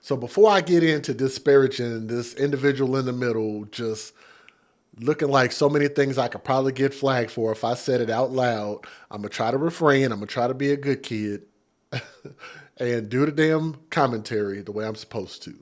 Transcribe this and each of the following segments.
So before I get into disparaging this individual in the middle, just looking like so many things I could probably get flagged for if I said it out loud, I'm going to try to refrain. I'm going to try to be a good kid and do the damn commentary the way I'm supposed to.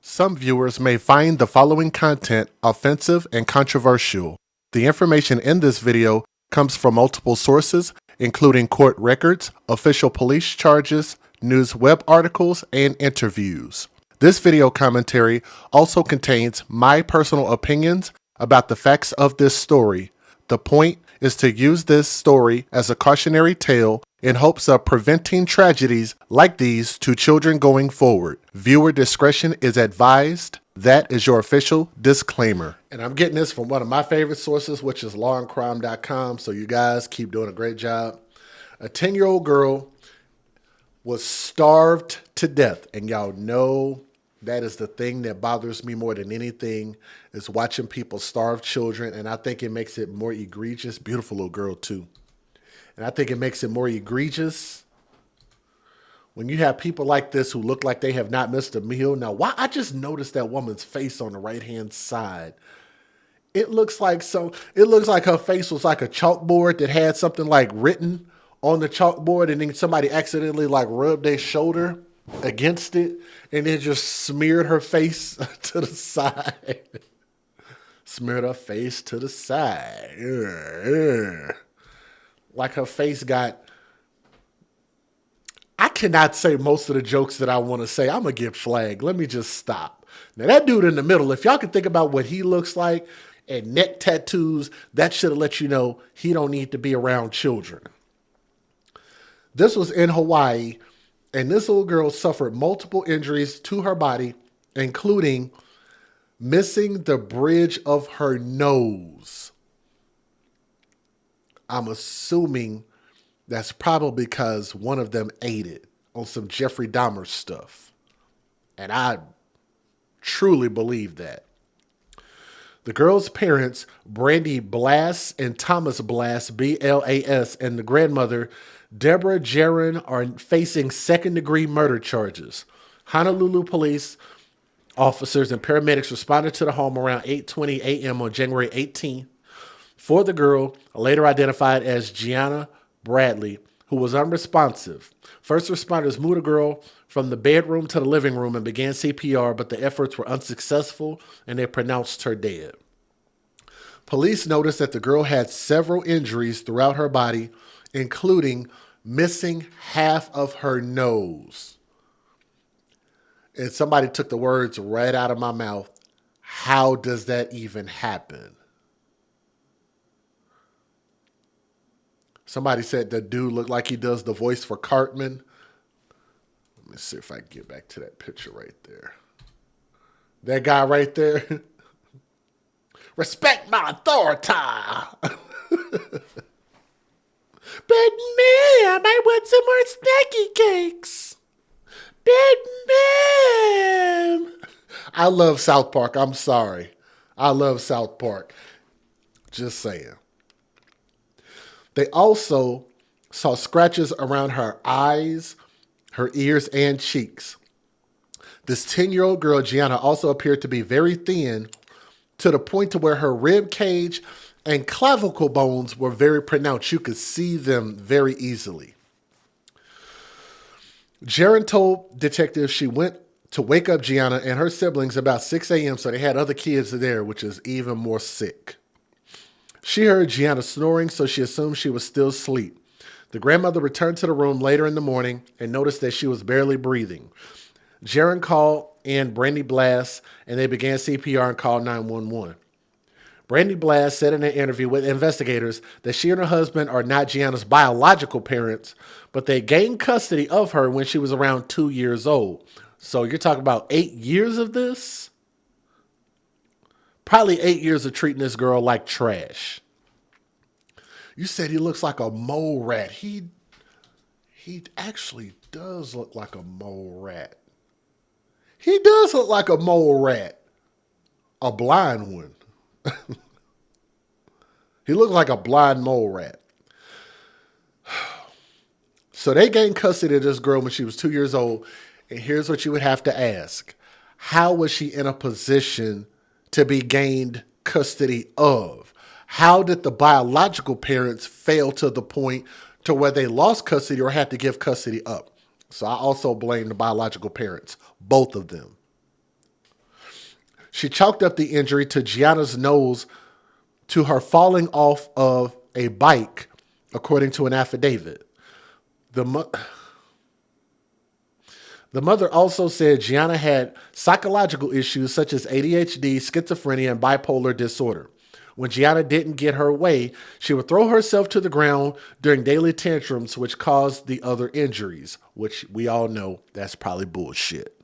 Some viewers may find the following content offensive and controversial. The information in this video comes from multiple sources, including court records, official police charges, news web articles, and interviews. This video commentary also contains my personal opinions about the facts of this story. The point is to use this story as a cautionary tale in hopes of preventing tragedies like these to children going forward. Viewer discretion is advised. That is your official disclaimer. And I'm getting this from one of my favorite sources, which is lawandcrime.com. So you guys keep doing a great job. A 10-year-old girl was starved to death. And y'all know that is the thing that bothers me more than anything is watching people starve children. And I think it makes it more egregious. Beautiful little girl, too. And I think it makes it more egregious when you have people like this who look like they have not missed a meal. Now, why? I just noticed that woman's face on the right-hand side. It looks like her face was like a chalkboard that had something like written on the chalkboard, and then somebody accidentally like rubbed their shoulder against it and then just smeared her face to the side. Smeared her face to the side. Like her face got... I cannot say most of the jokes that I want to say. I'm going to get flagged. Let me just stop. Now, that dude in the middle, if y'all can think about what he looks like and neck tattoos, that should have let you know he don't need to be around children. This was in Hawaii, and this little girl suffered multiple injuries to her body, including missing the bridge of her nose. I'm assuming that's probably because one of them ate it on some Jeffrey Dahmer stuff. And I truly believe that. The girl's parents, Brandy Blass and Thomas Blass, B-L-A-S, and the grandmother, Deborah Jaron, are facing second-degree murder charges. Honolulu police officers and paramedics responded to the home around 8:20 a.m. on January 18th for the girl, later identified as Geanna Bradley, who was unresponsive. First responders moved the girl from the bedroom to the living room and began CPR, but the efforts were unsuccessful and they pronounced her dead. Police noticed that the girl had several injuries throughout her body, including missing half of her nose. And somebody took the words right out of my mouth. How does that even happen? Somebody said the dude looked like he does the voice for Cartman. Let me see if I can get back to that picture right there. That guy right there. Respect my authority. But ma'am, I want some more snacky cakes. But ma'am. I love South Park. I'm sorry. I love South Park. Just saying. They also saw scratches around her eyes, her ears, and cheeks. This 10-year-old girl, Geanna, also appeared to be very thin to the point to where her rib cage and clavicle bones were very pronounced. You could see them very easily. Jaron told detectives she went to wake up Geanna and her siblings about 6 a.m., so they had other kids there, which is even more sick. She heard Geanna snoring, so she assumed she was still asleep. The grandmother returned to the room later in the morning and noticed that she was barely breathing. Jaron called in Brandy Blass, and they began CPR and called 911. Brandy Blass said in an interview with investigators that she and her husband are not Geanna's biological parents, but they gained custody of her when she was around 2 years old. So you're talking about 8 years of this? Probably 8 years of treating this girl like trash. You said he looks like a mole rat. He actually does look like a mole rat. He does look like a mole rat. A blind one. He looks like a blind mole rat. So they gained custody of this girl when she was 2 years old. And here's what you would have to ask. How was she in a position to be gained custody of? How did the biological parents fail to the point to where they lost custody or had to give custody up? So I also blame the biological parents, both of them. She chalked up the injury to Geanna's nose to her falling off of a bike, according to an affidavit. The mother also said Geanna had psychological issues such as ADHD, schizophrenia, and bipolar disorder. When Geanna didn't get her way, she would throw herself to the ground during daily tantrums, which caused the other injuries, which we all know that's probably bullshit.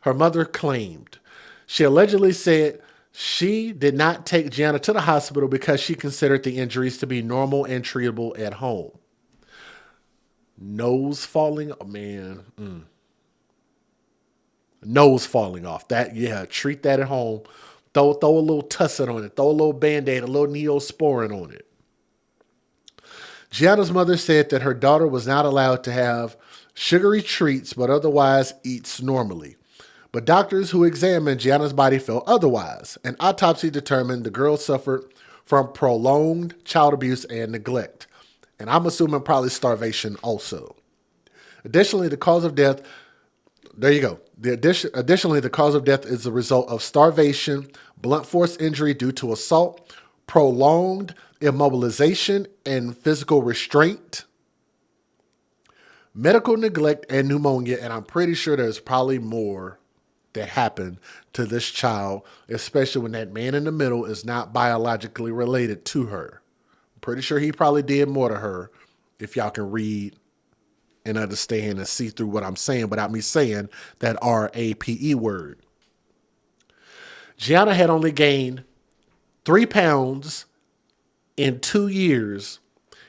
Her mother claimed. She allegedly said she did not take Geanna to the hospital because she considered the injuries to be normal and treatable at home. Nose falling, oh man. Nose falling off. That, yeah, treat that at home. Throw a little tussin on it. Throw a little Band-Aid, a little Neosporin on it. Geanna's mother said that her daughter was not allowed to have sugary treats, but otherwise eats normally. But doctors who examined Geanna's body felt otherwise. An autopsy determined the girl suffered from prolonged child abuse and neglect. And I'm assuming probably starvation also. Additionally, the cause of death, there you go. Additionally, the cause of death is the result of starvation, blunt force injury due to assault, prolonged immobilization and physical restraint, medical neglect, and pneumonia. And I'm pretty sure there's probably more that happened to this child, especially when that man in the middle is not biologically related to her. I'm pretty sure he probably did more to her, if y'all can read and understand and see through what I'm saying without me saying that RAPE word. Geanna had only gained 3 pounds in 2 years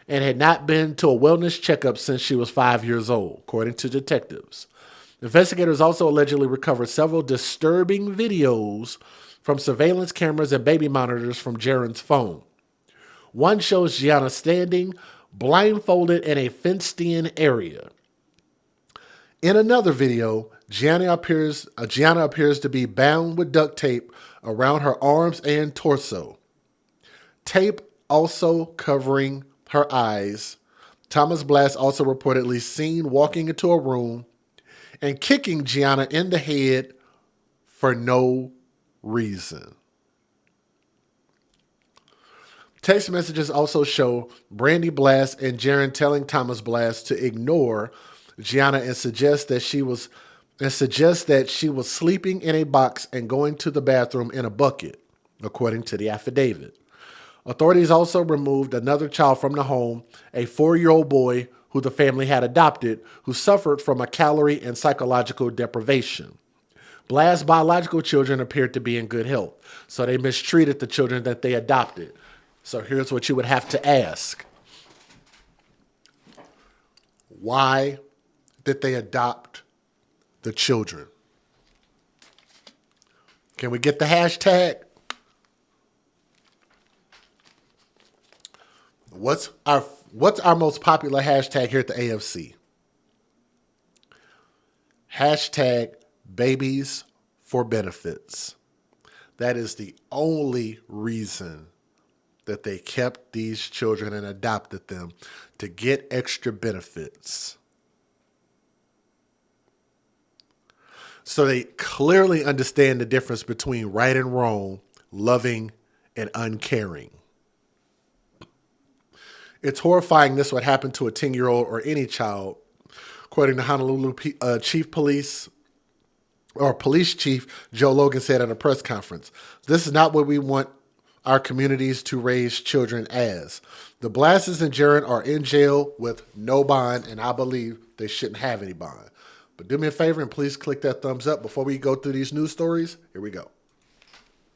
and had not been to a wellness checkup since she was 5 years old, according to detectives. Investigators also allegedly recovered several disturbing videos from surveillance cameras and baby monitors from Jaren's phone. One shows Geanna standing blindfolded in a fenced-in area. In another video, Geanna appears to be bound with duct tape around her arms and torso. Tape also covering her eyes. Thomas Blass also reportedly seen walking into a room and kicking Geanna in the head for no reason. Text messages also show Brandy Blass and Jaren telling Thomas Blass to ignore Geanna and suggest that she was sleeping in a box and going to the bathroom in a bucket, according to the affidavit. Authorities also removed another child from the home, a 4-year-old boy who the family had adopted, who suffered from a calorie and psychological deprivation. Blass' biological children appeared to be in good health, so they mistreated the children that they adopted. So here's what you would have to ask. Why did they adopt the children? Can we get the hashtag? What's our most popular hashtag here at the AFC? Hashtag babies for benefits. That is the only reason that they kept these children and adopted them, to get extra benefits. So they clearly understand the difference between right and wrong, loving and uncaring. It's horrifying this would happen to a 10-year-old or any child, according to Honolulu Police Chief Joe Logan said at a press conference. This is not what we want our communities to raise children as. The Blasses and Jaren are in jail with no bond, and I believe they shouldn't have any bond. But do me a favor and please click that thumbs up before we go through these news stories. Here we go.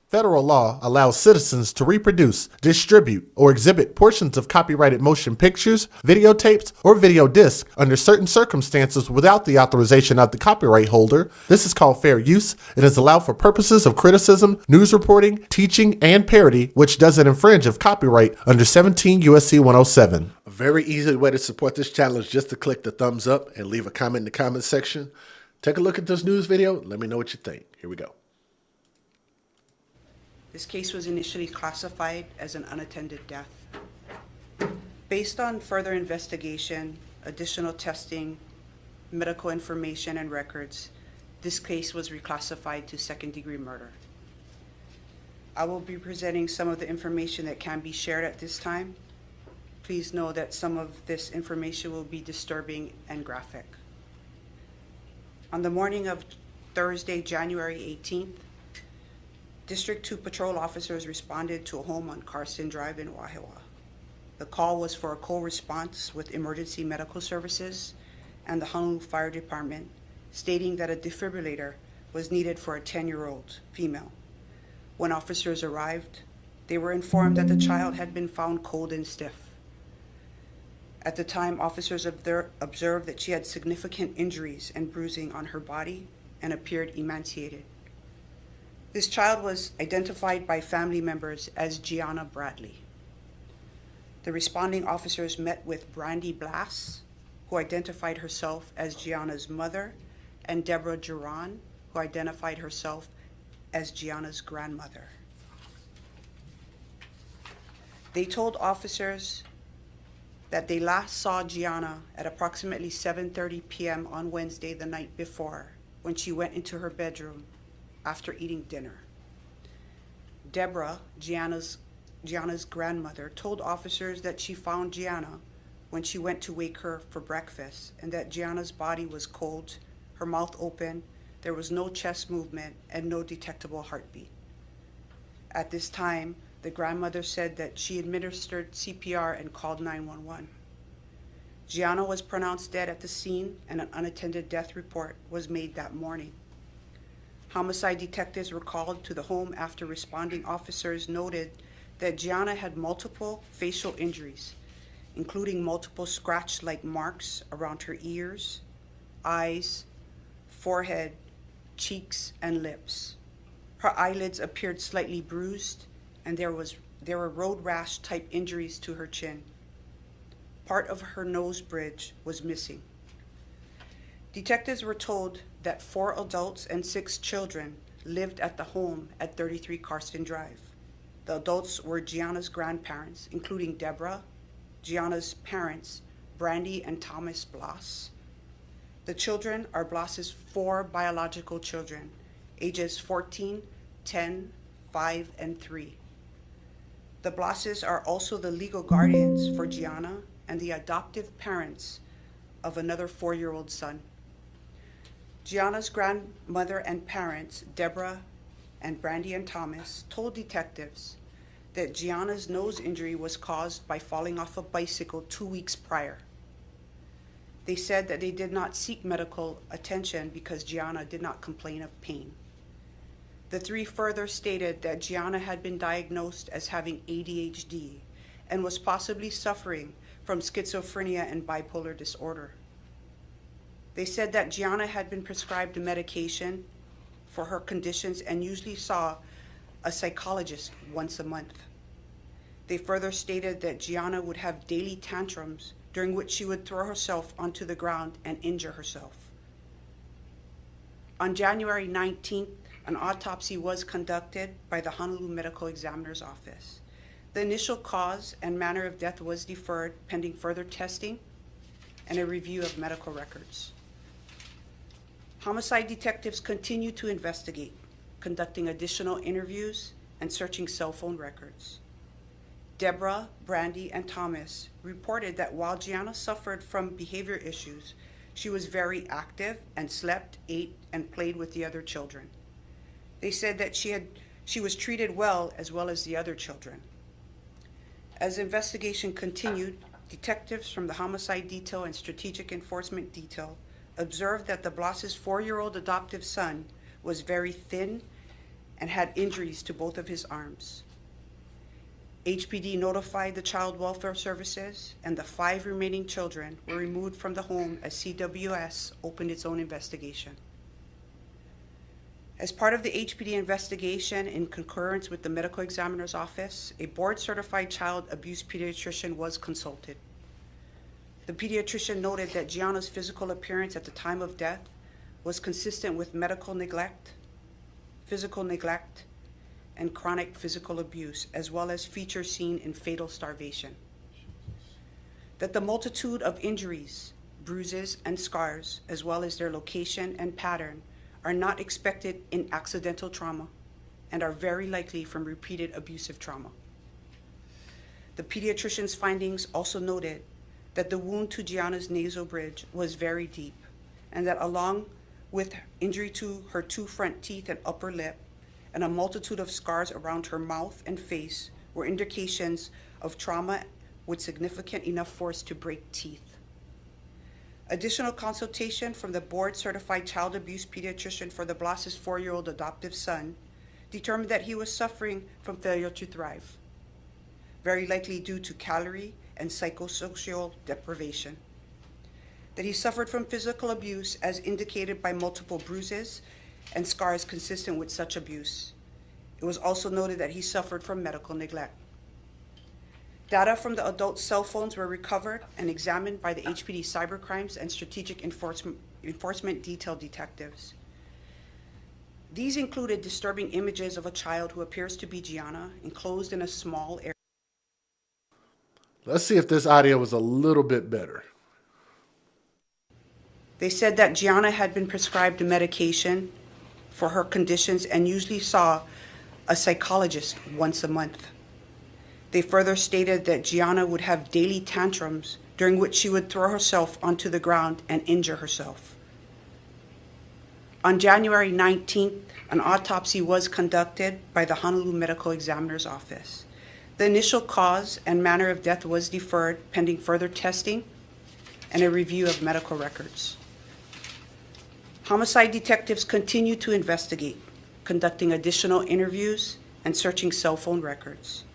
Federal law allows citizens to reproduce, distribute, or exhibit portions of copyrighted motion pictures, videotapes, or video discs under certain circumstances without the authorization of the copyright holder. This is called fair use. It is allowed for purposes of criticism, news reporting, teaching, and parody, which doesn't infringe of copyright under 17 U.S.C. 107. A very easy way to support this channel is just to click the thumbs up and leave a comment in the comment section. Take a look at this news video. Let me know what you think. Here we go. This case was initially classified as an unattended death. Based on further investigation, additional testing, medical information, and records, this case was reclassified to second-degree murder. I will be presenting some of the information that can be shared at this time. Please know that some of this information will be disturbing and graphic. On the morning of Thursday, January 18th, District 2 patrol officers responded to a home on Carson Drive in Wahiawa. The call was for a co-response with emergency medical services and the Honolulu Fire Department, stating that a defibrillator was needed for a 10-year-old female. When officers arrived, they were informed that the child had been found cold and stiff. At the time, officers observed that she had significant injuries and bruising on her body and appeared emaciated. This child was identified by family members as Geanna Bradley. The responding officers met with Brandy Blass, who identified herself as Gianna's mother, and Deborah Duran, who identified herself as Gianna's grandmother. They told officers that they last saw Geanna at approximately 7:30 p.m. on Wednesday, the night before, when she went into her bedroom after eating dinner. Deborah, Gianna's grandmother, told officers that she found Geanna when she went to wake her for breakfast, and that Gianna's body was cold, her mouth open, there was no chest movement, and no detectable heartbeat. At this time, the grandmother said that she administered CPR and called 911. Geanna was pronounced dead at the scene, and an unattended death report was made that morning. Homicide detectives were called to the home after responding officers noted that Geanna had multiple facial injuries, including multiple scratch-like marks around her ears, eyes, forehead, cheeks, and lips. Her eyelids appeared slightly bruised, and there were road rash-type injuries to her chin. Part of her nose bridge was missing. Detectives were told that 4 adults and 6 children lived at the home at 33 Carson Drive. The adults were Gianna's grandparents, including Deborah, Gianna's parents, Brandy and Thomas Blass. The children are Blass's 4 biological children, ages 14, 10, 5, and 3. The Blasses are also the legal guardians for Geanna and the adoptive parents of another 4-year-old son. Gianna's grandmother and parents, Deborah and Brandy and Thomas, told detectives that Gianna's nose injury was caused by falling off a bicycle 2 weeks prior. They said that they did not seek medical attention because Geanna did not complain of pain. The 3 further stated that Geanna had been diagnosed as having ADHD and was possibly suffering from schizophrenia and bipolar disorder. They said that Geanna had been prescribed medication for her conditions and usually saw a psychologist once a month. They further stated that Geanna would have daily tantrums during which she would throw herself onto the ground and injure herself. On January 19th, an autopsy was conducted by the Honolulu Medical Examiner's Office. The initial cause and manner of death was deferred pending further testing and a review of medical records. Homicide detectives continue to investigate, conducting additional interviews and searching cell phone records. Deborah, Brandy, and Thomas reported that while Geanna suffered from behavior issues, she was very active and slept, ate, and played with the other children. They said that she was treated well as the other children. As investigation continued, detectives from the Homicide Detail and Strategic Enforcement Detail observed that the Blass's 4-year-old adoptive son was very thin and had injuries to both of his arms. HPD notified the Child Welfare Services, and the 5 remaining children were removed from the home as CWS opened its own investigation. As part of the HPD investigation, in concurrence with the medical examiner's office, a board-certified child abuse pediatrician was consulted. The pediatrician noted that Geanna's physical appearance at the time of death was consistent with medical neglect, physical neglect, and chronic physical abuse, as well as features seen in fatal starvation. That the multitude of injuries, bruises, and scars, as well as their location and pattern, are not expected in accidental trauma and are very likely from repeated abusive trauma. The pediatrician's findings also noted that the wound to Geanna's nasal bridge was very deep, and that along with injury to her 2 front teeth and upper lip, and a multitude of scars around her mouth and face were indications of trauma with significant enough force to break teeth. Additional consultation from the board-certified child abuse pediatrician for the Blas's 4-year-old adoptive son determined that he was suffering from failure to thrive, very likely due to calorie and psychosocial deprivation. That he suffered from physical abuse as indicated by multiple bruises and scars consistent with such abuse. It was also noted that he suffered from medical neglect. Data from the adult's cell phones were recovered and examined by the HPD Cybercrimes and Strategic Enforcement Detail detectives. These included disturbing images of a child who appears to be Geanna, enclosed in a small area. Let's see if this audio was a little bit better. They said that Geanna had been prescribed a medication for her conditions and usually saw a psychologist once a month. They further stated that Geanna would have daily tantrums during which she would throw herself onto the ground and injure herself. On January 19th, an autopsy was conducted by the Honolulu Medical Examiner's Office. The initial cause and manner of death was deferred pending further testing and a review of medical records. Homicide detectives continue to investigate, conducting additional interviews and searching cell phone records.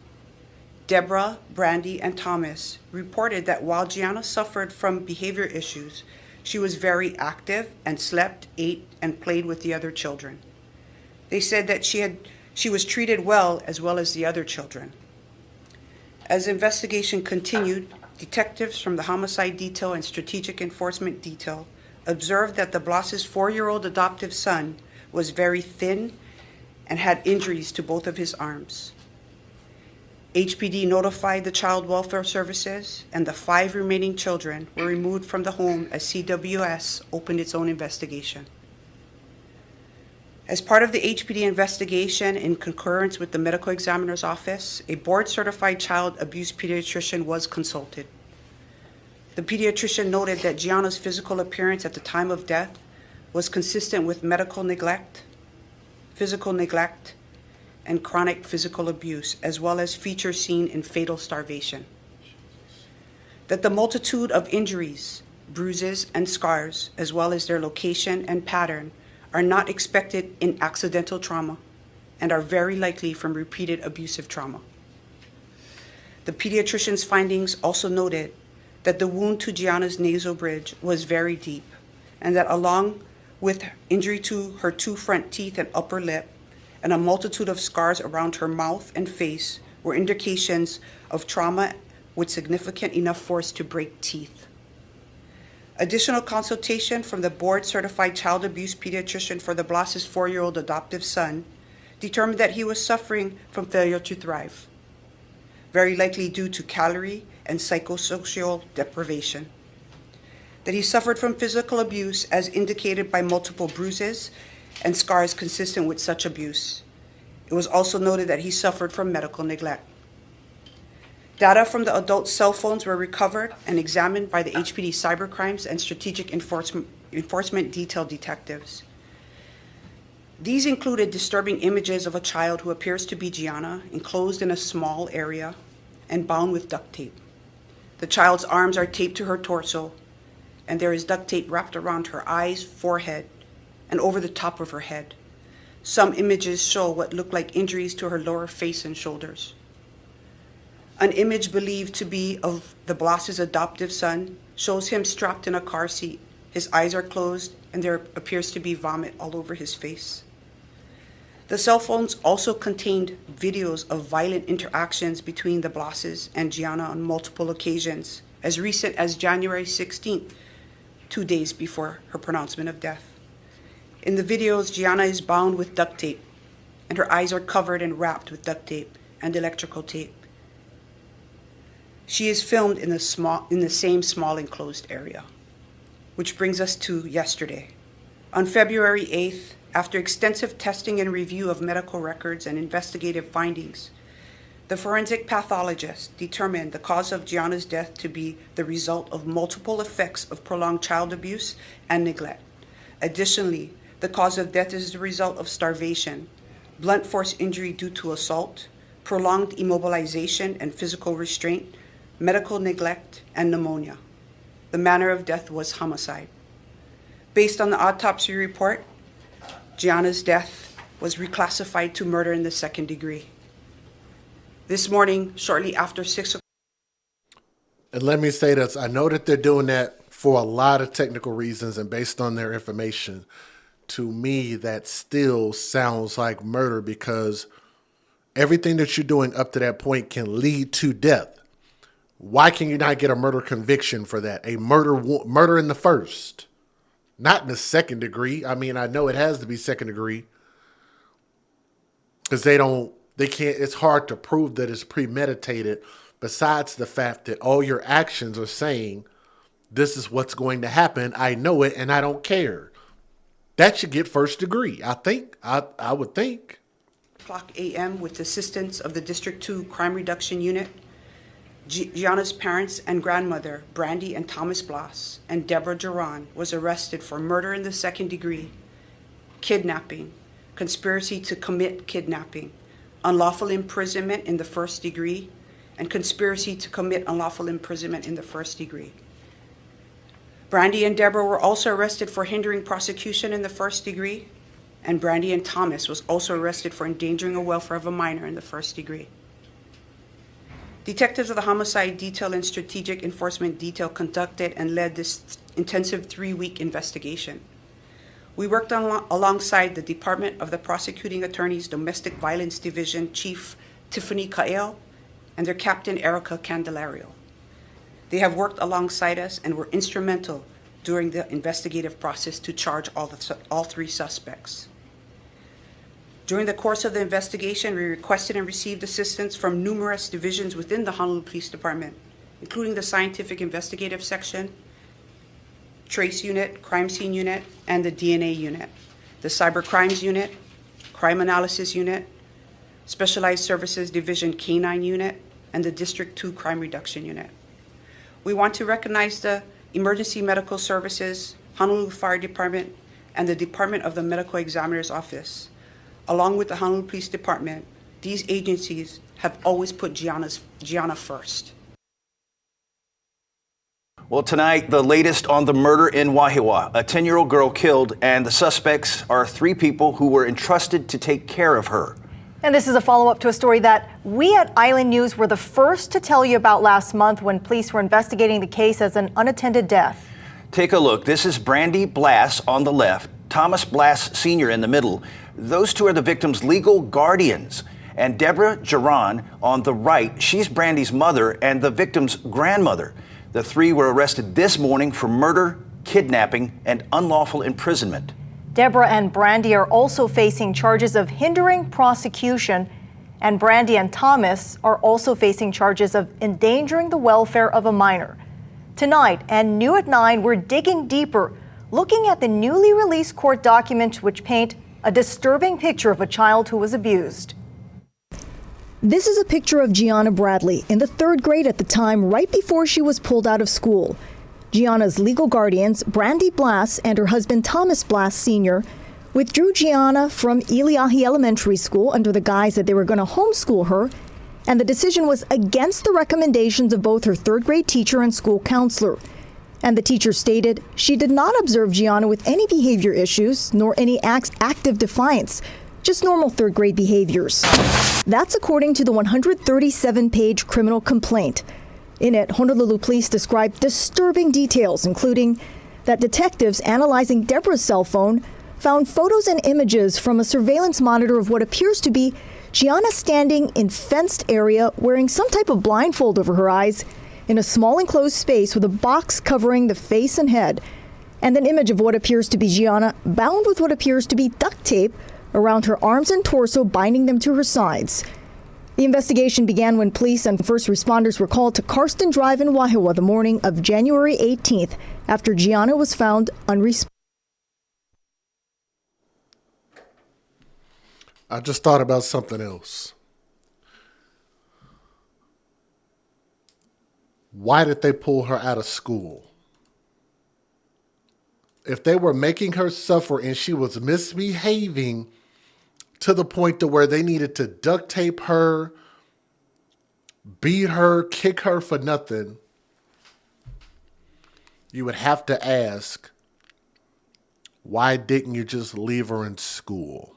Deborah, Brandy, and Thomas reported that while Geanna suffered from behavior issues, she was very active and slept, ate, and played with the other children. They said that she was treated well as the other children. As investigation continued, detectives from the Homicide Detail and Strategic Enforcement Detail observed that the Blas's 4-year-old adoptive son was very thin and had injuries to both of his arms. HPD notified the Child Welfare Services, and the 5 remaining children were removed from the home as CWS opened its own investigation. As part of the HPD investigation, in concurrence with the medical examiner's office, a board-certified child abuse pediatrician was consulted. The pediatrician noted that Geanna's physical appearance at the time of death was consistent with medical neglect, physical neglect, and chronic physical abuse, as well as features seen in fatal starvation. That the multitude of injuries, bruises, and scars, as well as their location and pattern, are not expected in accidental trauma and are very likely from repeated abusive trauma. The pediatrician's findings also noted that the wound to Geanna's nasal bridge was very deep, and that along with injury to her 2 front teeth and upper lip, and a multitude of scars around her mouth and face were indications of trauma with significant enough force to break teeth. Additional consultation from the board-certified child abuse pediatrician for the Blas's 4-year-old adoptive son determined that he was suffering from failure to thrive, very likely due to calorie and psychosocial deprivation. That he suffered from physical abuse as indicated by multiple bruises and scars consistent with such abuse. It was also noted that he suffered from medical neglect. Data from the adult's cell phones were recovered and examined by the HPD Cybercrimes and Strategic Enforcement Detail detectives. These included disturbing images of a child who appears to be Geanna, enclosed in a small area and bound with duct tape. The child's arms are taped to her torso, and there is duct tape wrapped around her eyes, forehead, and over the top of her head. Some images show what look like injuries to her lower face and shoulders. An image believed to be of the Blas's adoptive son shows him strapped in a car seat. His eyes are closed and there appears to be vomit all over his face. The cell phones also contained videos of violent interactions between the Blases and Geanna on multiple occasions, as recent as January 16th, 2 days before her pronouncement of death. In the videos, Geanna is bound with duct tape, and her eyes are covered and wrapped with duct tape and electrical tape. She is filmed in the same small enclosed area. Which brings us to yesterday. On February 8th, after extensive testing and review of medical records and investigative findings, the forensic pathologist determined the cause of Geanna's death to be the result of multiple effects of prolonged child abuse and neglect. Additionally, the cause of death is the result of starvation, blunt force injury due to assault, prolonged immobilization and physical restraint, medical neglect, and pneumonia. The manner of death was homicide. Based on the autopsy report, Geanna's death was reclassified to murder in the second degree. This morning, shortly after 6 o'clock. And let me say this, I know that they're doing that for a lot of technical reasons and based on their information. To me, that still sounds like murder because everything that you're doing up to that point can lead to death. Why can you not get a murder conviction for that? A murder in the first, not in the second degree. I mean, I know it has to be second degree because they can't, it's hard to prove that it's premeditated besides the fact that all your actions are saying, this is what's going to happen. I know it and I don't care. That should get first degree. I think, I would think. O'clock a.m. with the assistance of the District 2 Crime Reduction Unit, Geanna's parents and grandmother, Brandy and Thomas Blas, and Deborah Duran, was arrested for murder in the second degree, kidnapping, conspiracy to commit kidnapping, unlawful imprisonment in the first degree, and conspiracy to commit unlawful imprisonment in the first degree. Brandy and Deborah were also arrested for hindering prosecution in the first degree, and Brandy and Thomas was also arrested for endangering the welfare of a minor in the first degree. Detectives of the Homicide Detail and Strategic Enforcement Detail conducted and led this intensive 3-week investigation. We worked alongside the Department of the Prosecuting Attorney's Domestic Violence Division Chief Tiffany Kael and their Captain Erica Candelario. They have worked alongside us and were instrumental during the investigative process to charge all 3 suspects. During the course of the investigation, we requested and received assistance from numerous divisions within the Honolulu Police Department, including the Scientific Investigative Section, Trace Unit, Crime Scene Unit, and the DNA Unit, the Cyber Crimes Unit, Crime Analysis Unit, Specialized Services Division K-9 Unit, and the District 2 Crime Reduction Unit. We want to recognize the Emergency Medical Services, Honolulu Fire Department, and the Department of the Medical Examiner's Office. Along with the Honolulu Police Department, these agencies have always put Geanna first. Well, tonight, the latest on the murder in Wahiawa. A 10-year-old girl killed, and the suspects are 3 people who were entrusted to take care of her. And this is a follow-up to a story that we at Island News were the first to tell you about last month when police were investigating the case as an unattended death. Take a look. This is Brandy Blas on the left, Thomas Blas Sr. in the middle. Those 2 are the victim's legal guardians. And Deborah Duran on the right, she's Brandy's mother and the victim's grandmother. The 3 were arrested this morning for murder, kidnapping, and unlawful imprisonment. Deborah and Brandy are also facing charges of hindering prosecution, and Brandy and Thomas are also facing charges of endangering the welfare of a minor. Tonight, and new at 9, we're digging deeper, looking at the newly released court documents which paint a disturbing picture of a child who was abused. This is a picture of Geanna Bradley in the 3rd grade at the time, right before she was pulled out of school. Geanna's legal guardians, Brandy Blas and her husband Thomas Blas Sr., withdrew Geanna from Iliahi Elementary School under the guise that they were going to homeschool her, and the decision was against the recommendations of both her 3rd grade teacher and school counselor. And the teacher stated she did not observe Geanna with any behavior issues nor any active defiance, just normal third grade behaviors. That's according to the 137-page criminal complaint. In it, Honolulu police described disturbing details, including that detectives analyzing Deborah's cell phone found photos and images from a surveillance monitor of what appears to be Geanna standing in fenced area wearing some type of blindfold over her eyes in a small enclosed space with a box covering the face and head, and an image of what appears to be Geanna bound with what appears to be duct tape around her arms and torso, binding them to her sides. The investigation began when police and first responders were called to Karsten Drive in Waihawa the morning of January 18th after Geanna was found unresponsive. I just thought about something else. Why did they pull her out of school? If they were making her suffer and she was misbehaving to the point to where they needed to duct tape her, beat her, kick her for nothing, you would have to ask, why didn't you just leave her in school?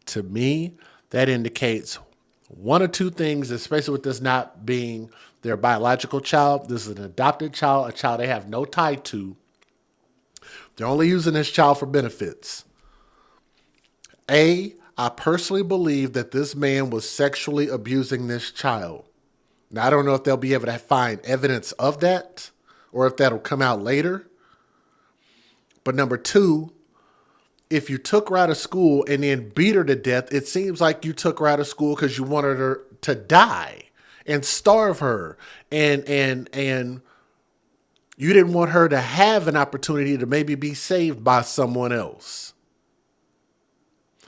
To me, that indicates one or two things, especially with this not being their biological child. This is an adopted child, a child they have no tie to. They're only using this child for benefits. I personally believe that this man was sexually abusing this child. Now, I don't know if they'll be able to find evidence of that or if that'll come out later. But number two, if you took her out of school and then beat her to death, it seems like you took her out of school because you wanted her to die and starve her. And you didn't want her to have an opportunity to maybe be saved by someone else.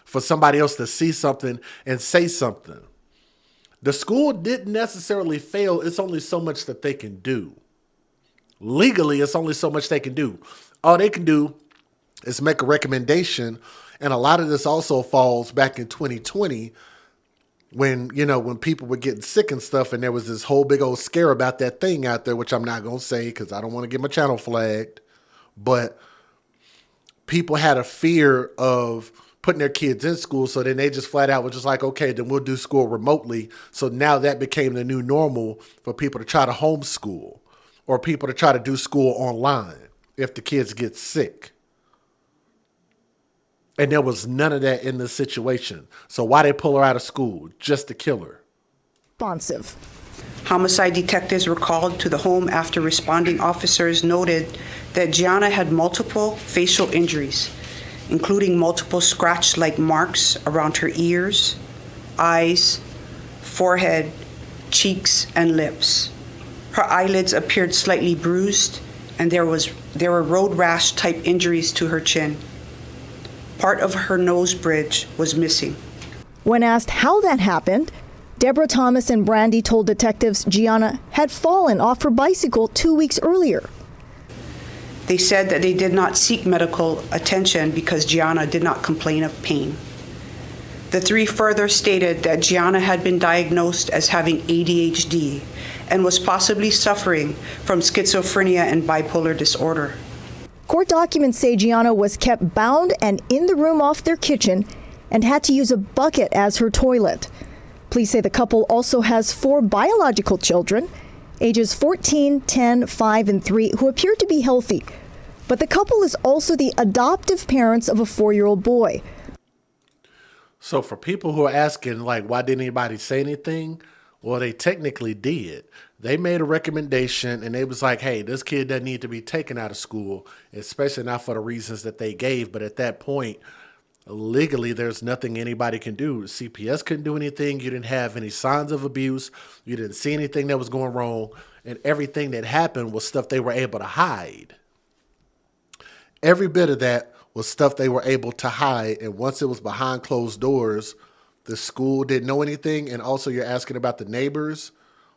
For somebody else to see something and say something. The school didn't necessarily fail. It's only so much that they can do. Legally, it's only so much they can do. All they can do is make a recommendation. And a lot of this also falls back in 2020 when people were getting sick and stuff. And there was this whole big old scare about that thing out there, which I'm not going to say because I don't want to get my channel flagged. But people had a fear of putting their kids in school. So then they just flat out was just like, okay, then we'll do school remotely. So now that became the new normal for people to try to homeschool or people to try to do school online if the kids get sick. And there was none of that in this situation. So why they pull her out of school? Just to kill her. Responsive. Homicide detectives were called to the home after responding officers noted that Geanna had multiple facial injuries, including multiple scratch-like marks around her ears, eyes, forehead, cheeks, and lips. Her eyelids appeared slightly bruised, and there were road rash-type injuries to her chin. Part of her nose bridge was missing. When asked how that happened, Deborah Thomas and Brandy told detectives Geanna had fallen off her bicycle 2 weeks earlier. They said that they did not seek medical attention because Geanna did not complain of pain. The three further stated that Geanna had been diagnosed as having ADHD and was possibly suffering from schizophrenia and bipolar disorder. Court documents say Geanna was kept bound and in the room off their kitchen and had to use a bucket as her toilet. Police say the couple also has 4 biological children, ages 14, 10, 5, and 3, who appear to be healthy. But the couple is also the adoptive parents of a 4-year-old boy. So for people who are asking, like, why didn't anybody say anything? Well, they technically did. They made a recommendation and they was like, hey, this kid doesn't need to be taken out of school, especially not for the reasons that they gave. But at that point, legally, there's nothing anybody can do. CPS couldn't do anything. You didn't have any signs of abuse. You didn't see anything that was going wrong. And everything that happened was stuff they were able to hide. Every bit of that was stuff they were able to hide. And once it was behind closed doors, the school didn't know anything. And also you're asking about the neighbors.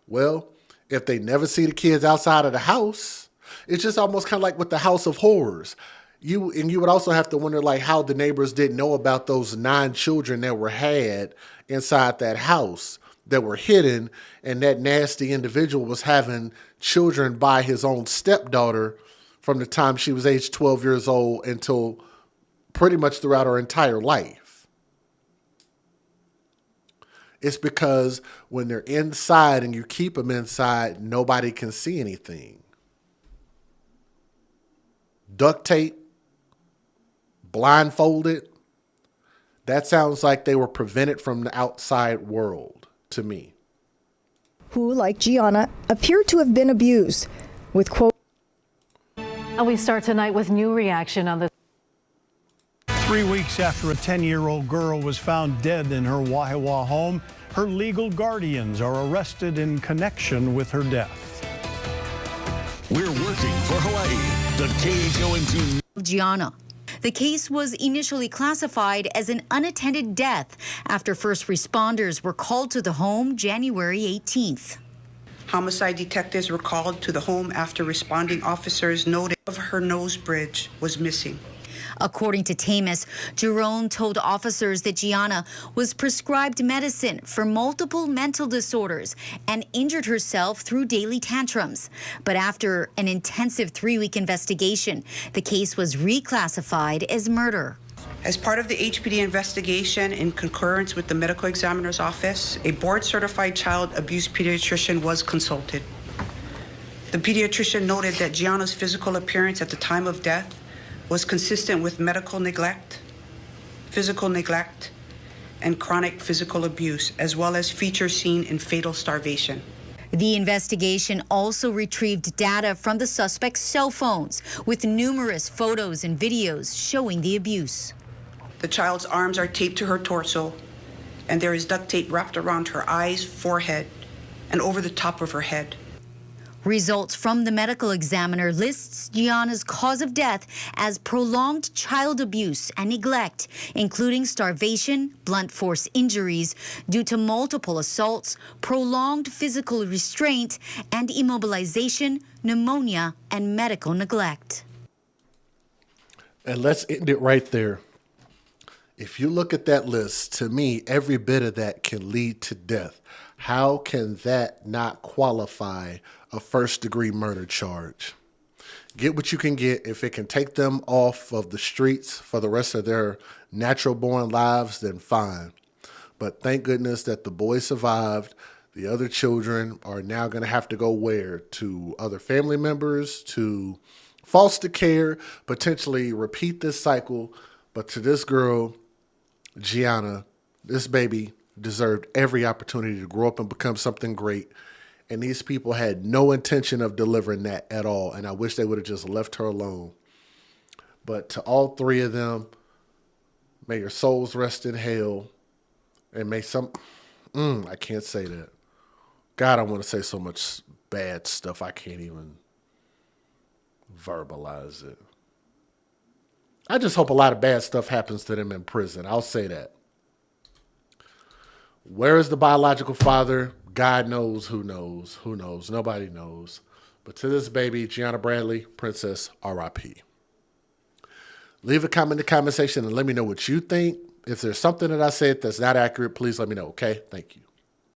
Well, if they never see the kids outside of the house, it's just almost kind of like with the House of Horrors. You would also have to wonder like how the neighbors didn't know about those 9 children that were had inside that house that were hidden, and that nasty individual was having children by his own stepdaughter from the time she was age 12 years old until pretty much throughout her entire life. It's because when they're inside and you keep them inside, nobody can see anything. Duct tape, blindfolded. That sounds like they were prevented from the outside world to me. Who, like Geanna, appeared to have been abused, with quote. And we start tonight with new reaction on this. 3 weeks after a 10-year-old girl was found dead in her Wahiawa home, her legal guardians are arrested in connection with her death. We're working for Hawaii. The KHON2. Geanna. The case was initially classified as an unattended death after first responders were called to the home January 18th. Homicide detectives were called to the home after responding officers noted of her nose bridge was missing. According to Tamis, Jerome told officers that Geanna was prescribed medicine for multiple mental disorders and injured herself through daily tantrums. But after an intensive 3-week investigation, the case was reclassified as murder. As part of the HPD investigation, in concurrence with the medical examiner's office, a board-certified child abuse pediatrician was consulted. The pediatrician noted that Geanna's physical appearance at the time of death was consistent with medical neglect, physical neglect, and chronic physical abuse, as well as features seen in fatal starvation. The investigation also retrieved data from the suspect's cell phones with numerous photos and videos showing the abuse. The child's arms are taped to her torso, and there is duct tape wrapped around her eyes, forehead, and over the top of her head. Results from the medical examiner lists Geanna's cause of death as prolonged child abuse and neglect, including starvation, blunt force injuries due to multiple assaults, prolonged physical restraint, and immobilization, pneumonia, and medical neglect. And let's end it right there. If you look at that list, to me, every bit of that can lead to death. How can that not qualify a first-degree murder charge? Get what you can get. If it can take them off of the streets for the rest of their natural-born lives, then fine. But thank goodness that the boy survived. The other children are now going to have to go where? To other family members, to foster care, potentially repeat this cycle. But to this girl, Geanna, this baby deserved every opportunity to grow up and become something great. And these people had no intention of delivering that at all. And I wish they would have just left her alone. But to all three of them, may your souls rest in hell. And may some... I can't say that. God, I want to say so much bad stuff. I can't even verbalize it. I just hope a lot of bad stuff happens to them in prison. I'll say that. Where is the biological father? God knows, who knows, who knows. Nobody knows. But to this baby, Geanna Bradley, Princess, R.I.P. Leave a comment in the comment section and let me know what you think. If there's something that I said that's not accurate, please let me know, okay? Thank you.